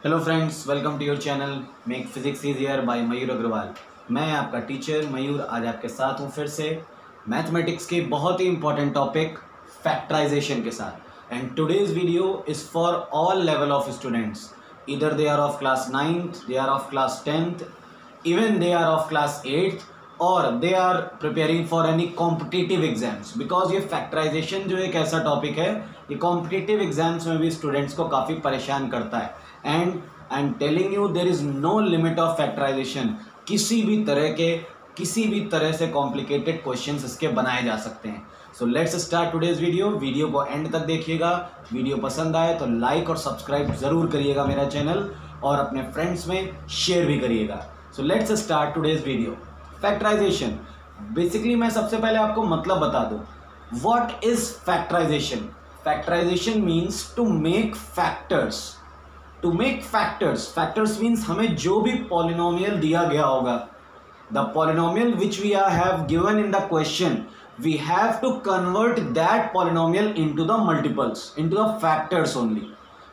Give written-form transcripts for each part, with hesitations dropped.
Hello friends, welcome to your channel make physics easier by Mayur Agarwal. मैं आपका teacher मयूर आज आपके साथ हूँ फिर से मैथमेटिक्स के बहुत ही इंपॉर्टेंट टॉपिक फैक्टराइजेशन के साथ। And today's video is for all level of students, इधर they are of class 9th, they are of class 10th, even they are of class 8th और they are preparing for any competitive exams. Because ये factorisation जो एक ऐसा topic है, ये competitive exams में भी स्टूडेंट्स को काफ़ी परेशान करता है। And I am telling you there is no limit of factorization. किसी भी तरह से कॉम्प्लिकेटेड क्वेश्चंस इसके बनाए जा सकते हैं। सो लेट्स स्टार्ट टुडेज वीडियो को एंड तक देखिएगा। वीडियो पसंद आए तो लाइक और सब्सक्राइब ज़रूर करिएगा मेरा चैनल, और अपने फ्रेंड्स में शेयर भी करिएगा। So let's start today's video. Factorization, basically मैं सबसे पहले आपको मतलब बता दूं। What is factorization? Factorization means to make factors. To make factors means हमें जो भी पॉलिनोमियल दिया गया होगा, the polynomial which we have given in the question, we have to convert that polynomial into the multiples, into the factors only.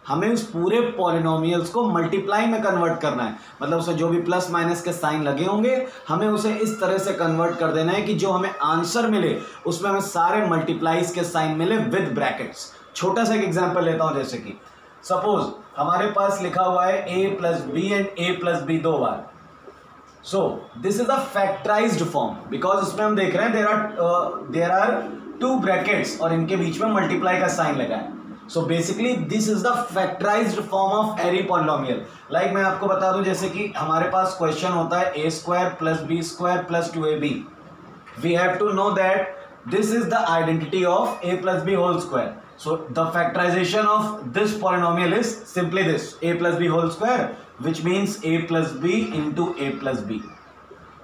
हमें उस पूरे polynomials को मल्टीप्लाई में कन्वर्ट करना है। मतलब उसमें जो भी प्लस माइनस के साइन लगे होंगे, हमें उसे इस तरह से कन्वर्ट कर देना है कि जो हमें आंसर मिले उसमें हमें सारे मल्टीप्लाइज के साइन मिले विद ब्रैकेट्स। छोटा सा एक एग्जांपल लेता हूं, जैसे कि सपोज हमारे पास लिखा हुआ है a plus b and a plus b 2 बार। So this is a factorized form, because इसमें हम देख रहे हैं देयर आर 2 ब्रैकेट्स और इनके बीच में मल्टीप्लाई का साइन लगा है। So basically this is the factorised form of any polynomial. Like मैं आपको बता दूं, जैसे कि हमारे पास क्वेश्चन होता है a square plus b square plus 2ab। We have to know that this is the identity of a plus b whole square. So the factorization of this polynomial is simply this, a plus b whole square, which means a plus b into a plus b.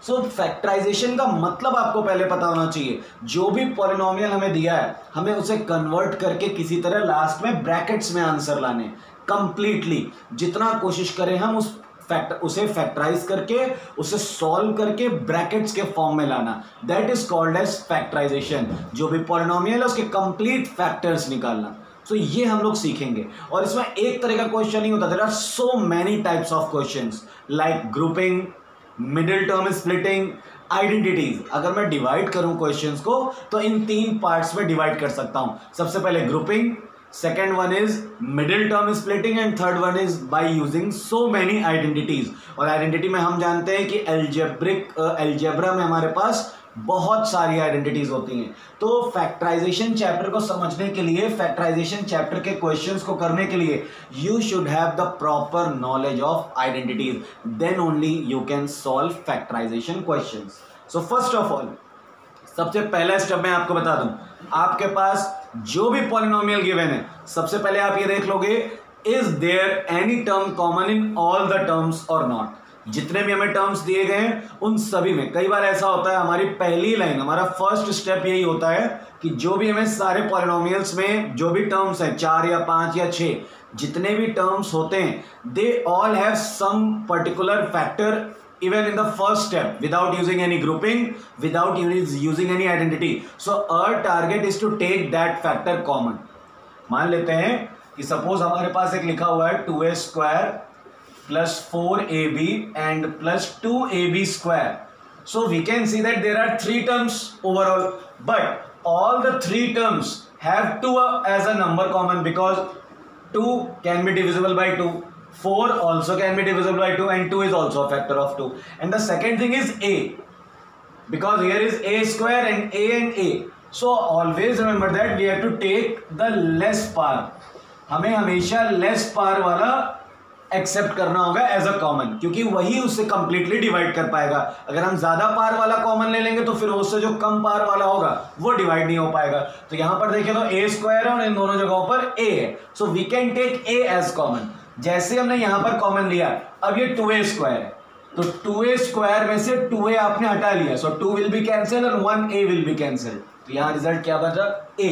So factorization का मतलब आपको पहले पता होना चाहिए। जो भी polynomial हमें दिया है, हमें उसे convert करके किसी तरह लास्ट में ब्रैकेट्स में आंसर लाने। कंप्लीटली जितना कोशिश करें हम उसे फैक्टराइज करके, उसे सॉल्व करके ब्रैकेट्स के फॉर्म में लाना, that is called as factorization. जो भी पॉलिनोमियल है उसके कंप्लीट फैक्टर्स निकालना। सो ये हम लोग सीखेंगे। और इसमें एक तरह का क्वेश्चन नहीं होता, there are so many types of questions like grouping, middle term splitting, identities. अगर मैं डिवाइड करूं क्वेश्चंस को तो इन 3 पार्ट्स में डिवाइड कर सकता हूं। सबसे पहले grouping, second one is middle term splitting and third one is by using so many identities। और आइडेंटिटी में हम जानते हैं कि एल्जेब्रा में हमारे पास बहुत सारी आइडेंटिटीज होती हैं। तो फैक्टराइजेशन चैप्टर को समझने के लिए, फैक्टराइजेशन चैप्टर के क्वेश्चंस को करने के लिए you should have the proper knowledge of identities, then only you can solve factorization questions. So first of all, सबसे पहला स्टेप मैं आपको बता दूं, आपके पास जो भी पॉलिनोमियल गिवन है, सबसे पहले आप ये देख लोगे, is there any term common in all the terms और नॉट। जितने भी हमें टर्म्स दिए गए हैं उन सभी में, कई बार ऐसा होता है, हमारी पहली लाइन, हमारा फर्स्ट स्टेप यही होता है कि जो भी हमें सारे पॉलिनोमियल्स में जो भी टर्म्स हैं, 4 या 5 या 6, जितने भी टर्म्स होते हैं, they all have some particular factor even in the first step, without using any grouping, without using any identity. So our target is to take that factor common. मान लेते हैं कि सपोज हमारे पास एक लिखा हुआ है 2a square plus 4ab and plus 2ab square. So we can see that there are 3 terms overall, but all the 3 terms have 2 as a number common, because 2 can be divisible by 2, 4 also can be divisible by 2, and 2 is also a factor of 2. And the second thing is a, because here is a square and a, so always remember that we have to take the less power. हमें हमेशा less power वाला accept करना होगा as a common, क्योंकि वही उससे completely divide कर पाएगा। अगर हम ज्यादा पावर वाला कॉमन ले लेंगे तो फिर उससे जो कम पावर वाला होगा वो डिवाइड नहीं हो पाएगा। तो यहां पर देखिए तो a स्क्वायर है और इन दोनों जगहों पर a है, so we can take a as common. जैसे हमने यहां पर कॉमन लिया, अब ये 2a स्क्वायर है, तो 2a स्क्वायर में से 2a आपने हटा लिया, सो 2 विल बी कैंसिल और 1a विल बी कैंसिल। तो यहां रिजल्ट क्या बचा? a।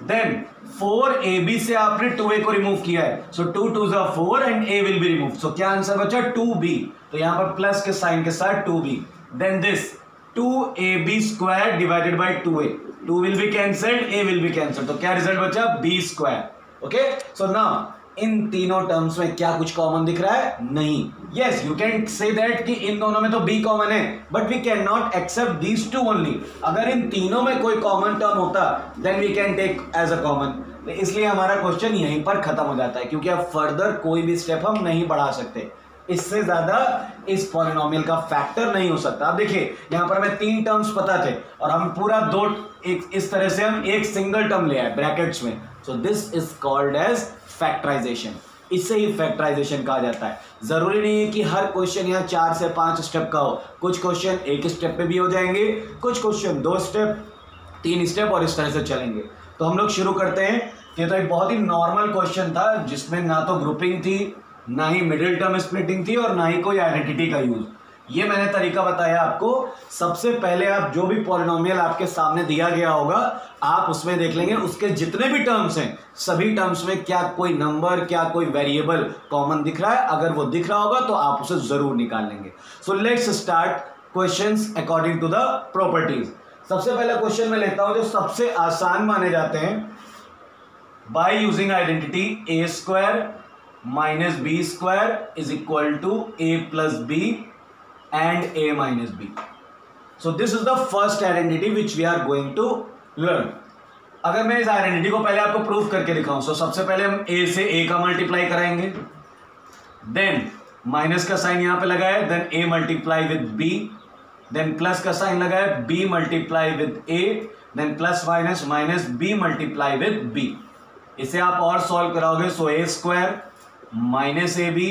देन 4ab से आपने 2a को रिमूव किया है, सो 2 2 जा 4 and a will be remove. So क्या आंसर बचा? 2b। तो यहां पर प्लस के साइन के साथ 2b। Then this 2ab square divided by 2a, 2 will be cancelled, a will be cancelled, तो क्या रिजल्ट बचा? b square. Okay, so now in तीनों टर्म्स में क्या कुछ कॉमन दिख रहा है? नहीं। Yes, you can say that कि इन दोनों में तो b कॉमन है, but we can not accept these two only. अगर इन तीनों में कोई कॉमन टर्म होता then we can take as a common. इसलिए हमारा क्वेश्चन यहीं पर खत्म हो जाता है, क्योंकि अब फर्दर कोई भी स्टेप हम नहीं बढ़ा सकते। इससे ज्यादा इस पॉलिनोमियल का फैक्टर नहीं हो सकता। अब देखिए यहां पर हमें 3 टर्म्स पता थे और हम पूरा इस तरह से हम एक सिंगल टर्म ले आए ब्रैकेट्स में। So this is called as factorization. इससे ही फैक्टराइजेशन कहा जाता है। जरूरी नहीं है कि हर क्वेश्चन यहाँ 4 से 5 स्टेप का हो। कुछ क्वेश्चन एक स्टेप पे भी हो जाएंगे, कुछ क्वेश्चन 2 स्टेप, 3 स्टेप और इस तरह से चलेंगे। तो हम लोग शुरू करते हैं। ये तो एक बहुत ही नॉर्मल क्वेश्चन था जिसमें ना तो ग्रुपिंग थी, ना ही मिडिल टर्म स्प्लिटिंग थी और ना ही कोई आइडेंटिटी का यूज। ये मैंने तरीका बताया आपको। सबसे पहले आप जो भी पॉलिनोमियल आपके सामने दिया गया होगा आप उसमें देख लेंगे उसके जितने भी टर्म्स हैं सभी टर्म्स में क्या कोई नंबर, क्या कोई वेरिएबल कॉमन दिख रहा है। अगर वो दिख रहा होगा तो आप उसे जरूर निकाल लेंगे। So let's start questions according to the properties. सबसे पहला क्वेश्चन मैं लेता हूं जो सबसे आसान माने जाते हैं। By using identity a square minus b square is equal to a plus b and a minus b. So this is the first identity which we are going to learn. अगर मैं इस आइडेंटिटी को पहले आपको proof करके दिखाऊं, सो सबसे पहले हम ए से ए का मल्टीप्लाई कराएंगे, देन माइनस का साइन यहां पे लगाए, then a multiply with b, then plus का साइन लगाए, b multiply with a, then plus minus minus b multiply with b. इसे आप और सॉल्व कराओगे, so a square minus a b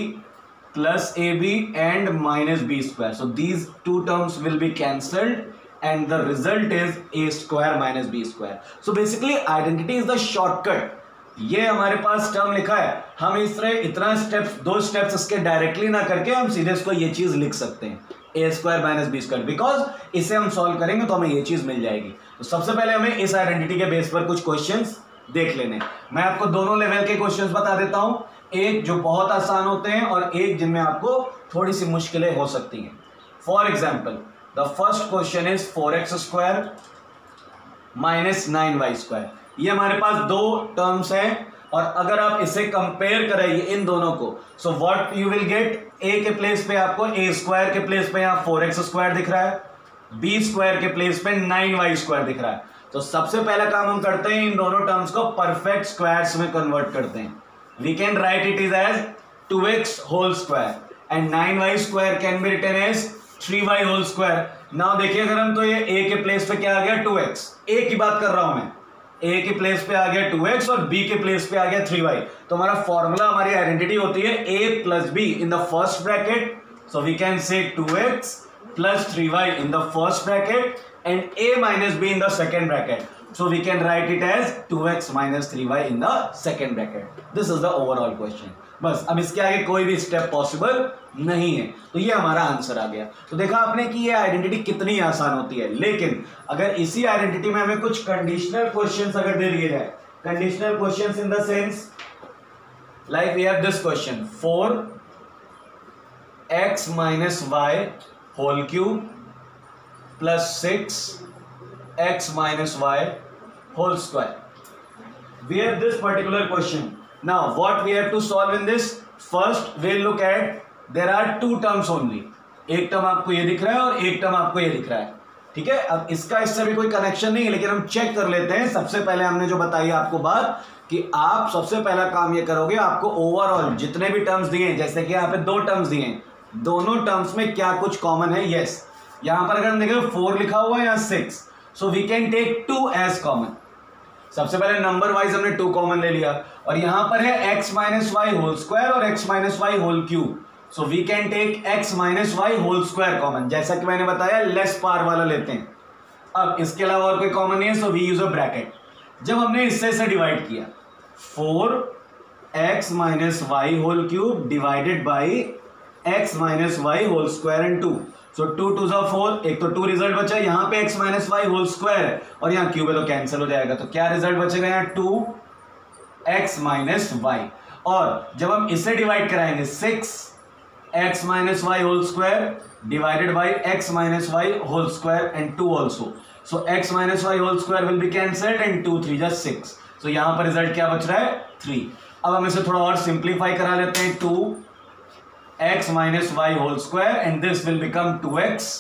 plus a b and minus b square. So these two terms will be cancelled and the result is a square minus b square. So basically identity is the shortcut. ये हमारे पास term लिखा है, हम इस तरह इतना steps 2 steps इसके directly ना करके हम सीधे इसको ये चीज लिख सकते हैं, a square minus b square, because इसे हम सॉल्व करेंगे तो हमें ये चीज मिल जाएगी। तो सबसे पहले हमें इस आइडेंटिटी के बेस पर कुछ क्वेश्चंस देख लेने। मैं आपको दोनों लेवल के क्वेश्चंस बता देता हूं, एक जो बहुत आसान होते हैं और एक जिनमें आपको थोड़ी सी मुश्किलें हो सकती हैं। For example the first question is 4x square minus 9y square. ये हमारे पास 2 टर्म्स हैं और अगर आप इसे कंपेयर करेंगे इन दोनों को, so what you will get, a के प्लेस पे आपको a स्क्वायर के प्लेस पे यहाँ 4x स्क्वायर दिख रहा है, b स्क्वायर के प्लेस पे 9y स्क्वायर दिख रहा है। तो सबसे पहला काम हम करते हैं इन दोनों टर्म्स को परफेक्ट स्क्वायर्स में कन्वर्ट करते हैं। We can write it is as 2x whole square and 9y square can be written as 3y whole square. Now देखिए अगर हम तो ये a के प्लेस पे क्या आ गया 2x, a की बात कर रहा हूं मैं, a के प्लेस पे आ गया 2x और b के प्लेस पे आ गया 3y। तो हमारा फॉर्मूला, हमारी आइडेंटिटी होती है a plus b in the first bracket, so we can say 2x plus 3y in the first bracket and a minus b in the second bracket. So we can write it as 2x minus 3y in the second bracket. This is the overall question. बस अब इसके आगे कोई भी step possible नहीं है। तो ये हमारा आंसर आ गया। तो देखा आपने कि ये आइडेंटिटी कितनी आसान होती है। लेकिन अगर इसी आइडेंटिटी में हमें कुछ कंडीशनल क्वेश्चंस अगर दे दिए जाए, conditional questions in the sense like we have this question 4x minus y whole cube plus 6x minus y whole square. We have this particular question. Now what we have to solve in this? First we'll look at there are 2 terms only. एक term आपको ये दिख रहा है और एक term आपको ये दिख रहा है, ठीक है। अब इसका इससे भी कोई कनेक्शन नहीं है, लेकिन हम चेक कर लेते हैं। सबसे पहले हमने जो बताई आपको बात कि आप सबसे पहला काम ये करोगे, आपको ओवरऑल जितने भी टर्म्स दिए हैं, जैसे कि यहाँ पे 2 टर्म्स दिए हैं, दोनों टर्म्स में क्या कुछ कॉमन है। यस, यहां पर अगर हम देखें 4 लिखा हुआ है या 6, so we can take 2 as common. सबसे पहले नंबर वाइज हमने 2 कॉमन ले लिया और यहां पर है x minus y whole square और x minus y whole cube, so we can take x minus y whole square common. जैसा कि मैंने बताया लेस पावर वाला लेते हैं। अब इसके अलावा और कोई कॉमन नहीं है, so we use a bracket. जब हमने इससे से डिवाइड किया 4x minus y whole cube divided by x minus y whole square and 2, सो 2 2 4, एक तो 2 रिजल्ट बचा, यहाँ पे x minus y whole square और यहाँ क्यूब है तो कैंसिल हो जाएगा। तो क्या रिजल्ट बचेगा यहाँ 2x माइनस वाई। और जब हम इसे डिवाइड कराएंगे 6x minus y whole square divided by x minus y whole square and 2 also, so x minus y whole square will be cancelled and 2 3 just 6, सो यहाँ पर रिजल्ट क्या बच रहा है 3। अब हम इसे थोड़ा और सिंप्लीफाई करा लेते हैं, 2x minus y whole square and this will become 2x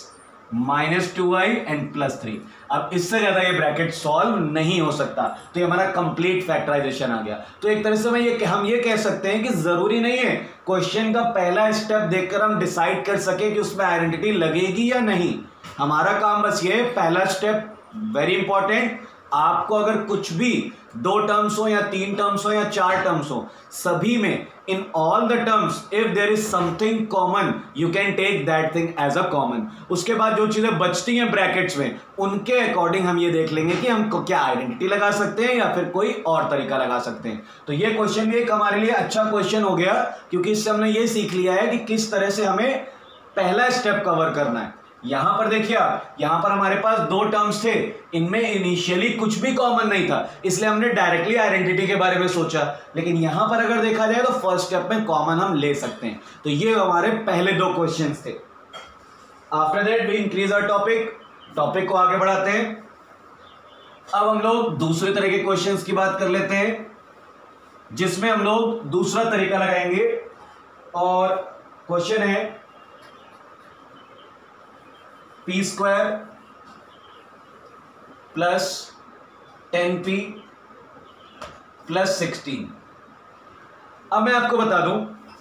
minus 2y and plus 3। अब इससे ज्यादा ये ब्रैकेट सॉल्व नहीं हो सकता, तो ये हमारा कंप्लीट फैक्टराइजेशन आ गया। तो एक तरह से हम ये कह सकते हैं कि जरूरी नहीं है क्वेश्चन का पहला स्टेप देखकर हम डिसाइड कर सके कि उसमें आइडेंटिटी लगेगी या नहीं। हमारा काम बस ये, पहला स्टेप वेरी इंपॉर्टेंट, आपको अगर कुछ भी 2 टर्म्स हो या 3 टर्म्स हो या 4 टर्म्स हो, सभी में in all the terms if there is something common you can take that thing as a common. उसके बाद जो चीजें बचती हैं ब्रैकेट्स में, उनके अकॉर्डिंग हम ये देख लेंगे कि हम क्या आइडेंटिटी लगा सकते हैं या फिर कोई और तरीका लगा सकते हैं। तो ये क्वेश्चन भी एक हमारे लिए अच्छा क्वेश्चन हो गया, क्योंकि इससे हमने ये सीख लिया है कि किस तरह से हमें पहला स्टेप कवर करना है। यहां पर देखिए आप, यहां पर हमारे पास 2 टर्म्स थे, इनमें इनिशियली कुछ भी कॉमन नहीं था, इसलिए हमने डायरेक्टली आइडेंटिटी के बारे में सोचा। लेकिन यहां पर अगर देखा जाए तो फर्स्ट स्टेप में कॉमन हम ले सकते हैं। तो ये हमारे पहले 2 क्वेश्चंस थे। After that we increase our topic को आगे बढ़ाते हैं। अब हम लोग दूसरे तरह के क्वेश्चंस की बात कर लेते हैं, जिसमें हम लोग दूसरा तरीका लगाएंगे। और क्वेश्चन है p square plus 10p plus 16। अब मैं आपको बता दूं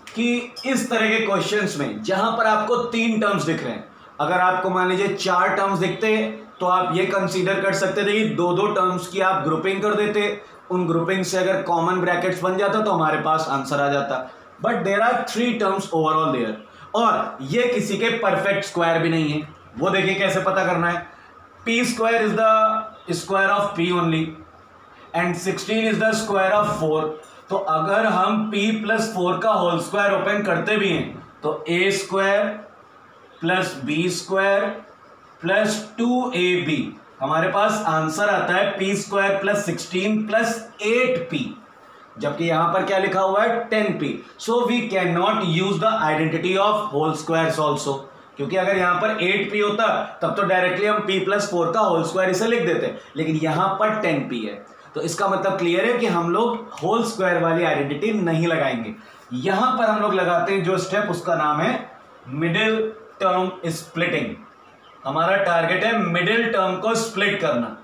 कि इस तरह के क्वेश्चंस में जहां पर आपको 3 टर्म्स दिख रहे हैं, अगर आपको मान लीजिए 4 टर्म्स दिखते तो आप ये कंसीडर कर सकते थे कि 2-2 टर्म्स की आप ग्रुपिंग कर देते, उन ग्रुपिंग से अगर कॉमन ब्रैकेट्स बन जाता तो हमारे पास आंसर आ जाता। But there are 3 terms overall there, और ये किसी के परफेक्ट स्क्वायर भी नहीं है। वो देखिए कैसे पता करना है। p square is the square of p only and 16 is the square of 4। तो अगर हम p प्लस 4 का होल स्क्वायर ओपन करते भी हैं तो a square plus b square plus 2ab, हमारे पास आंसर आता है p square plus 16 plus 8p, जबकि यहां पर क्या लिखा हुआ है 10p। So we can not use the identity of whole squares also, क्योंकि अगर यहां पर 8p होता तब तो डायरेक्टली हम p प्लस 4 का होल स्क्वायर इसे लिख देते, लेकिन यहां पर 10p है। तो इसका मतलब क्लियर है कि हम लोग होल स्क्वायर वाली आइडेंटिटी नहीं लगाएंगे। यहां पर हम लोग लगाते हैं जो स्टेप, उसका नाम है मिडिल टर्म स्प्लिटिंग। हमारा टारगेट है मिडिल टर्म को स्प्लिट करना।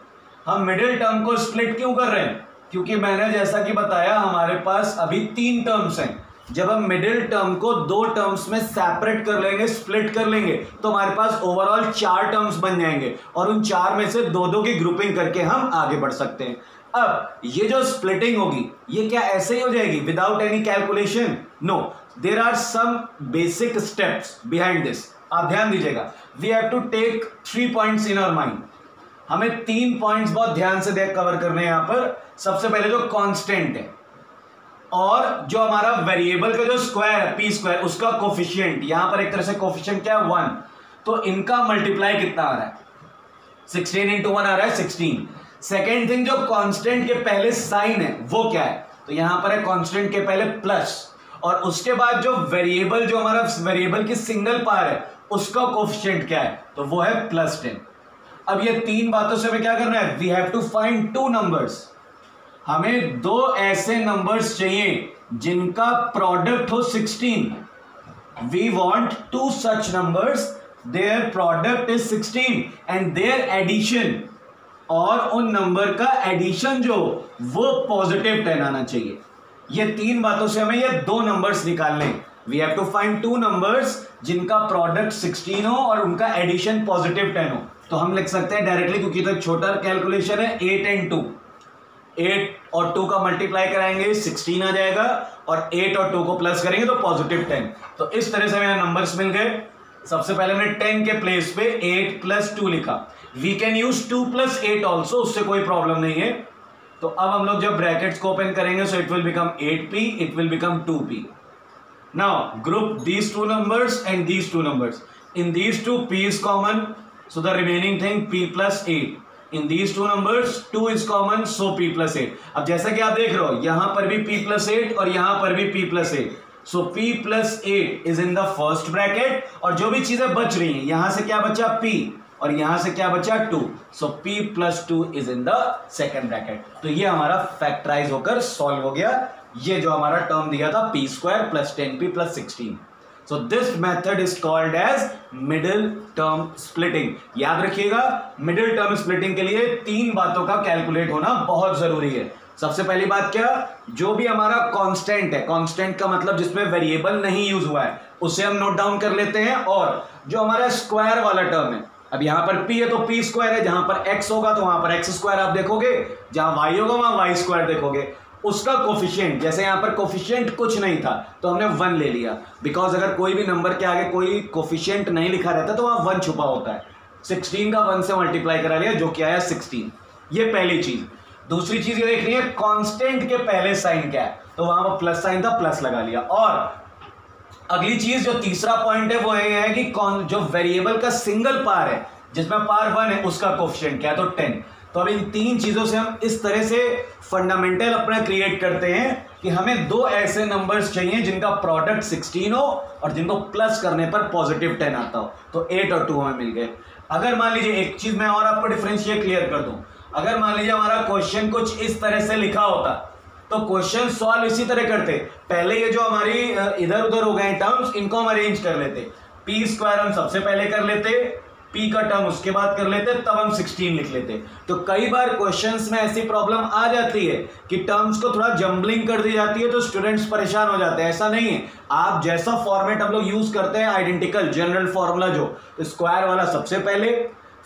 हम मिडिल टर्म को स्प्लिट क्यों कर रहे हैं? क्योंकि मैंने जैसा कि बताया हमारे पास अभी 3 टर्म्स हैं। जब हम मिडिल टर्म को 2 टर्म्स में सेपरेट कर लेंगे, स्प्लिट कर लेंगे, तो हमारे पास ओवरऑल 4 टर्म्स बन जाएंगे और उन 4 में से 2-2 की ग्रुपिंग करके हम आगे बढ़ सकते हैं। अब ये जो स्प्लिटिंग होगी ये क्या ऐसे ही हो जाएगी without any calculation? No, there are some basic steps behind this. आप ध्यान दीजिएगा, we have to take 3 points in our mind. हमें 3 पॉइंट्स बहुत ध्यान से कवर करने हैं। यहां पर सबसे पहले जो कांस्टेंट है और जो हमारा वेरिएबल का जो स्क्वायर है p स्क्वायर, उसका कोफिशिएंट, यहां पर एक तरह से कोफिशिएंट क्या है 1, तो इनका मल्टीप्लाई कितना आ रहा है? 16 इंटू 1 आ रहा है 16। सेकेंड थिंग, जो कांस्टेंट के पहले साइन है वो क्या है? तो यहां पर है कांस्टेंट के पहले प्लस, और उसके बाद जो वेरिएबल, जो हमारा वेरिएबल की सिंगल पावर है उसका कोफिशिएंट क्या है? तो वो है प्लस 10। अब ये 3 बातों से हमें क्या करना है? We have to find 2 numbers. हमें 2 ऐसे नंबर्स चाहिए जिनका प्रोडक्ट हो 16। We want 2 such numbers, their product is 16 and their addition, और उन नंबर का एडिशन जो वो पॉजिटिव 10 आना चाहिए। ये 3 बातों से हमें ये 2 नंबर्स निकालने हैं। We have to find 2 numbers जिनका प्रोडक्ट 16 हो और उनका एडिशन पॉजिटिव 10 हो। तो हम लिख सकते हैं डायरेक्टली, क्योंकि तो छोटा कैलकुलेशन है, 8 and 2, 8 और 2 का मल्टीप्लाई कराएंगे 16 आ जाएगा, और 8 और 2 को प्लस करेंगे तो पॉजिटिव 10। तो इस तरह से हमें नंबर्स मिल गए। सबसे पहले हमने 10 के प्लेस पे 8 प्लस 2 लिखा। We can use 2 plus 8 also, उससे कोई प्रॉब्लम नहीं है। तो अब हम लोग जब ब्रैकेट्स को ओपन करेंगे, so it will become 8p, it will become 2p। Now group these 2 numbers and these 2 numbers. In these 2, p is common, so the remaining thing p plus 8. In these 2 numbers 2 is common, so p plus 8. अब जैसा कि आप देख रहे हो, यहां पर भी p plus 8 और यहां पर भी p plus 8. So p plus 8 is in the first bracket, और जो भी चीजें बच रही हैं, यहां से क्या बचा p और यहां से क्या बचा 2, so p plus 2 is in the second bracket. तो ये हमारा फैक्टराइज होकर सॉल्व हो गया ये जो हमारा टर्म दिया था p square plus 10p plus 16। So this method is called as middle term splitting. याद रखिएगा, मिडिल टर्म स्प्लिटिंग के लिए 3 बातों का कैलकुलेट होना बहुत जरूरी है। सबसे पहली बात क्या, जो भी हमारा कांस्टेंट है, कांस्टेंट का मतलब जिसमें वेरिएबल नहीं यूज हुआ है, उसे हम नोट डाउन कर लेते हैं। और जो हमारा स्क्वायर वाला टर्म है, अब यहां पर p है तो p स्क्वायर है, जहां पर x होगा तो वहां पर x स्क्वायर आप देखोगे, जहां y होगा वहां y स्क्वायर देखोगे। उसका कोफिशिएंट, जैसे यहां पर कोफिशिएंट कुछ नहीं था तो हमने 1 ले लिया, बिकॉज अगर कोई भी नंबर के आगे कोई कोफिशिएंट नहीं लिखा रहता तो वहां 1 छुपा होता है। 16 का 1 से मल्टीप्लाई करा लिया, जो कि आया 16। ये पहली चीज। दूसरी चीज ये देखनी है, कांस्टेंट के पहले साइन क्या है, तो वहां पर प्लस साइन था, प्लस लगा लिया। और अगली चीज जो तीसरा पॉइंट है वो ये है कि जो वेरिएबल का सिंगल पार है, जिसमें पार 1 है, उसका कोफिशिएंट क्या है, तो 10। तो अब इन 3 चीजों से हम इस तरह से फंडामेंटल अपना क्रिएट करते हैं कि हमें 2 ऐसे नंबर्स चाहिए जिनका प्रोडक्ट 16 हो और जिनको प्लस करने पर पॉजिटिव 10 आता हो। तो 8 और 2 हमें मिल गए। अगर मान लीजिए एक चीज मैं और आपको डिफरेंशिएट क्लियर कर दूं, अगर मान लीजिए हमारा क्वेश्चन कुछ इस तरह से लिखा होता तो क्वेश्चन सॉल्व इसी तरह करते। पहले ये जो हमारी इधर उधर हो गए टर्म्स, इनको हम अरेंज कर लेते। p स्क्वायर हम सबसे पहले कर लेते, p का टर्म उसके बाद कर लेते, तब हम 16 लिख लेते। तो कई बार क्वेश्चंस में ऐसी प्रॉब्लम आ जाती है कि टर्म्स को थोड़ा जंबलिंग कर दी जाती है, तो स्टूडेंट्स परेशान हो जाते हैं। ऐसा नहीं है, आप जैसा फॉर्मेट हम लोग यूज करते हैं आइडेंटिकल जनरल फॉर्मूला, जो स्क्वायर वाला सबसे पहले,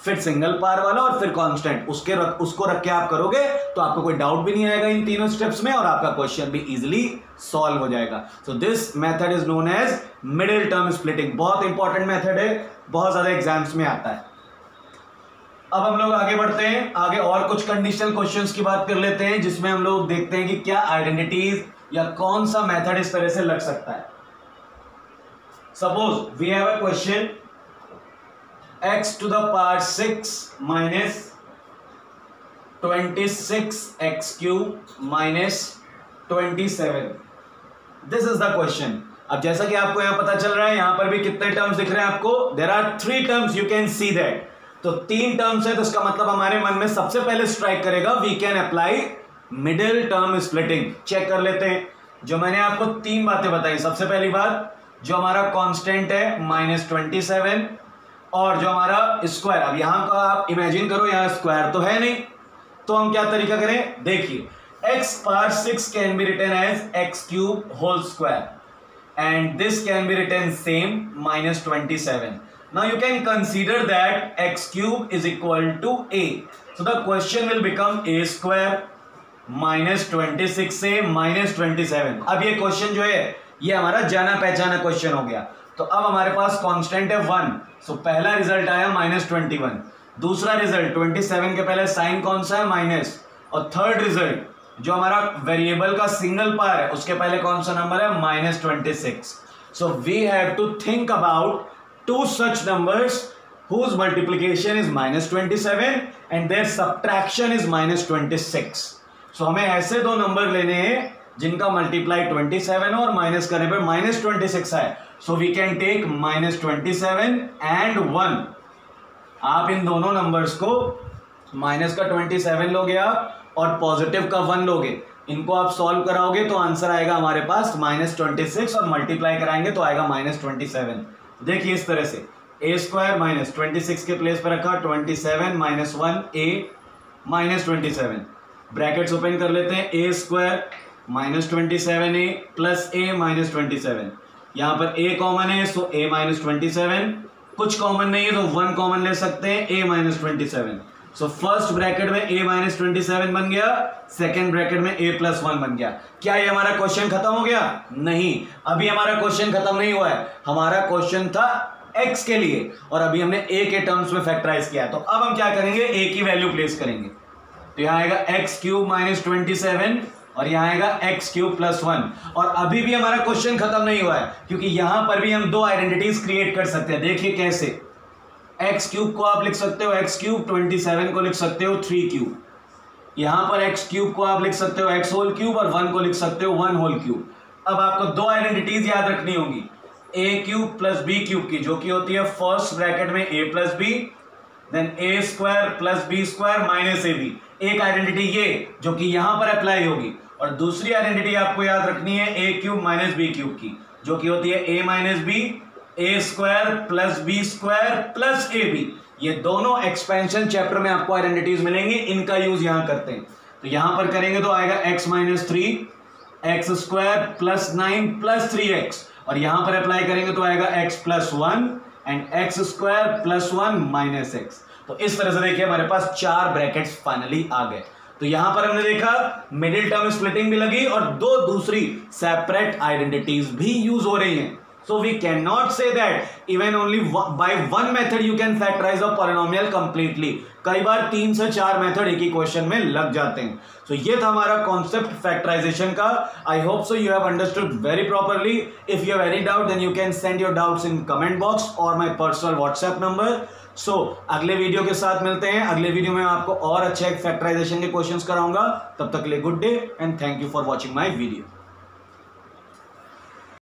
फिर सिंगल पार वाला और फिर कांस्टेंट, उसको रख के आप करोगे तो आपको कोई डाउट भी नहीं आएगा इन तीनों स्टेप्स में, और आपका क्वेश्चन भी इजीली सॉल्व हो जाएगा। So this method is known as middle term splitting. बहुत इंपॉर्टेंट मेथड है, बहुत ज्यादा एग्जाम्स में आता है। अब हम लोग आगे बढ़ते हैं, आगे और कुछ कंडीशनल क्वेश्चंस की बात कर लेते हैं, जिसमें हम लोग देखते हैं कि क्या आइडेंटिटीज या कौन सा मेथड इस तरह से लग सकता है। Suppose we have a question x to the power 6 minus 26x cube minus 27. This is the question. अब जैसा कि आपको यहां पता चल रहा है, यहां पर भी कितने टर्म्स दिख रहे हैं आपको, there are 3 terms, you can see that. तो 3 टर्म्स है, तो इसका मतलब हमारे मन में सबसे पहले स्ट्राइक करेगा we can apply middle term splitting. Check कर लेते हैं। जो मैंने आपको 3 बातें बताई, सबसे पहली बात जो हमारा कांस्टेंट है -27, और जो हमारा स्क्वायर, अब यहां का आप इमेजिन करो, यहां स्क्वायर तो है नहीं, तो हम क्या तरीका करें, देखिए x power 6 can be written as x cube whole square and this can be written same -27. Now you can consider that x cube is equal to a, so the question will become a square -26 से -27. अब ये question जो है ये हमारा जाना पहचाना question हो गया। तो अब हमारे पास कांस्टेंट है 1, सो पहला रिजल्ट आया -21, दूसरा रिजल्ट 27 के पहले साइन कौन सा है, माइनस, और थर्ड रिजल्ट जो हमारा वेरिएबल का सिंगल पार है उसके पहले कौन सा नंबर है, -26. So we have to think about 2 such numbers whose multiplication is -27 and their subtraction is -26. सो हमें ऐसे 2 नंबर लेने हैं जिनका मल्टीप्लाई 27 और माइनस करने पर -26 है। So we can take -27 and 1। आप इन दोनों नंबर्स को, माइनस का 27 लोगे आप और पॉजिटिव का 1 लोगे, इनको आप सॉल्व कराओगे तो आंसर आएगा हमारे पास -26, और मल्टीप्लाई कराएंगे तो आएगा -27। देखिए इस तरह से a स्क्वायर -26 के प्लेस पर रखा, 27 - 1 a -27, ब्रैकेट्स ओपन कर लेते हैं, a square -27a plus a -27, यहां पर a कॉमन है, सो a -27, कुछ कॉमन नहीं है तो 1 कॉमन ले सकते हैं, a -27. सो फर्स्ट ब्रैकेट में a -27 बन गया, सेकेंड ब्रैकेट में a + 1 बन गया। क्या ये हमारा क्वेश्चन खत्म हो गया? नहीं, अभी हमारा क्वेश्चन खत्म नहीं हुआ है। हमारा क्वेश्चन था x के लिए और अभी हमने a के टर्म्स में फैक्टराइज किया। तो अब हम क्या करेंगे, a की वैल्यू प्लेस करेंगे। तो यहां आएगा x³ -27 और यहां आएगा x³ + 1। और अभी भी हमारा क्वेश्चन खत्म नहीं हुआ है, क्योंकि यहां पर भी हम 2 आइडेंटिटीज क्रिएट कर सकते हैं। देखिए कैसे, x³ को आप लिख सकते हो x³, 27 को लिख सकते हो 3³ यहां पर x³ को आप लिख सकते हो x³ और 1 को लिख सकते हो 1/3। अब आपको 2 आइडेंटिटीज याद रखनी होगी, a³ + b³ की, जो कि होती है फर्स्ट ब्रैकेट में a + b, then a² + b² - ab। एक आइडेंटिटी ये जो कि यहां पर अप्लाई होगी, और दूसरी आइडेंटिटी आपको याद रखनी है a cube minus b cube की, जो कि होती है a minus b, a square plus b square plus a b. ये दोनों एक्सपेंशन चैप्टर में आपको आइडेंटिटीज मिलेंगी, इनका यूज यहां करते हैं। तो यहां पर करेंगे तो आएगा x minus 3 x square plus 9 plus 3x, और यहां पर अप्लाई करेंगे तो आएगा x plus 1 and x square plus 1 minus x. तो इस तरह से देखिए हमारे पास 4 ब्रैकेट्स फाइनली आ गए। तो यहां पर हमने देखा मिडिल टर्म स्प्लिटिंग भी लगी और 2 दूसरी सेपरेट आइडेंटिटीज भी यूज हो रही हैं। So we cannot say that even only by one method you can factorize a polynomial completely. कई बार 3 से 4 मेथड एक ही क्वेश्चन में लग जाते हैं। So ये था हमारा कॉन्सेप्ट फैक्टराइजेशन का। I hope so you have understood very properly. If you have any doubt then you can send your doubts in comment box or my personal WhatsApp number. So अगले video के साथ मिलते हैं। अगले video में आपको और अच्छे फैक्टराइजेशन के क्वेश्चंस कराऊंगा। तब तक के लिए good day and thank you for watching my video.